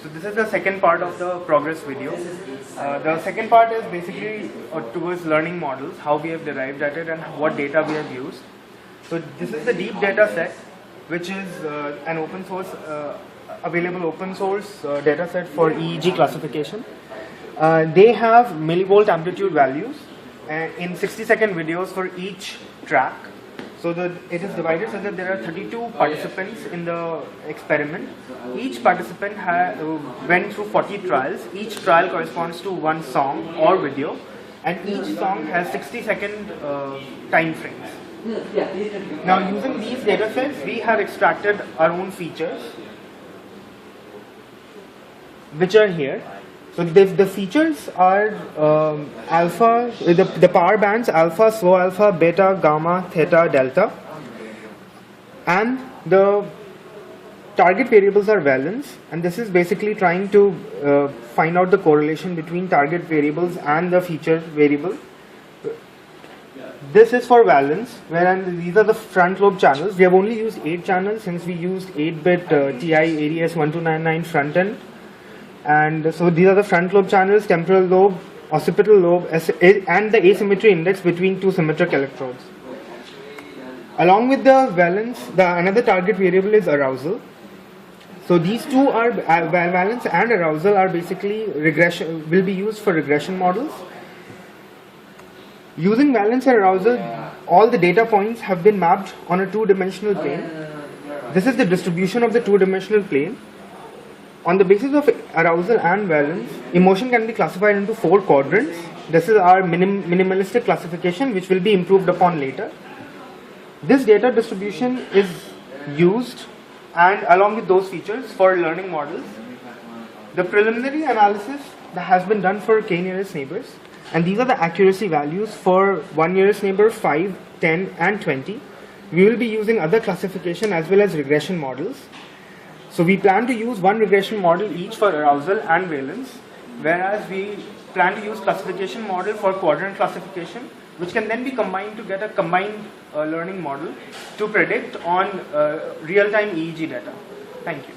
So this is the second part of the progress video. The second part is basically towards learning models, how we have derived at it and what data we have used. So this is the deep data set, which is an open source, available open source data set for EEG classification. They have millivolt amplitude values in 60-second videos for each track. So it is divided so that there are 32 participants in the experiment. Each participant went through 40 trials. Each trial corresponds to one song or video, and each song has 60-second time frames. Now, using these data sets, we have extracted our own features, which are here. So the features are alpha, the power bands alpha, slow alpha, beta, gamma, theta, delta, and the target variables are valence, and this is basically trying to find out the correlation between target variables and the feature variable. This is for valence, whereas these are the front lobe channels. We have only used 8 channels since we used 8-bit TI ADS1299 front end. And so these are the front lobe channels, temporal lobe, occipital lobe, and the asymmetry index between two symmetric electrodes. Along with the valence, another target variable is arousal. So these two are valence and arousal are basically will be used for regression models. Using valence and arousal, all the data points have been mapped on a two-dimensional plane. This is the distribution of the two-dimensional plane. On the basis of arousal and valence, emotion can be classified into 4 quadrants. This is our minimalistic classification, which will be improved upon later. This data distribution is used, and along with those features, for learning models. The preliminary analysis that has been done for k nearest neighbors, and these are the accuracy values for 1 nearest neighbor, 5, 10, and 20. We will be using other classification as well as regression models. So we plan to use one regression model each for arousal and valence, whereas we plan to use classification model for quadrant classification, which can then be combined to get a combined learning model to predict on real-time EEG data. Thank you.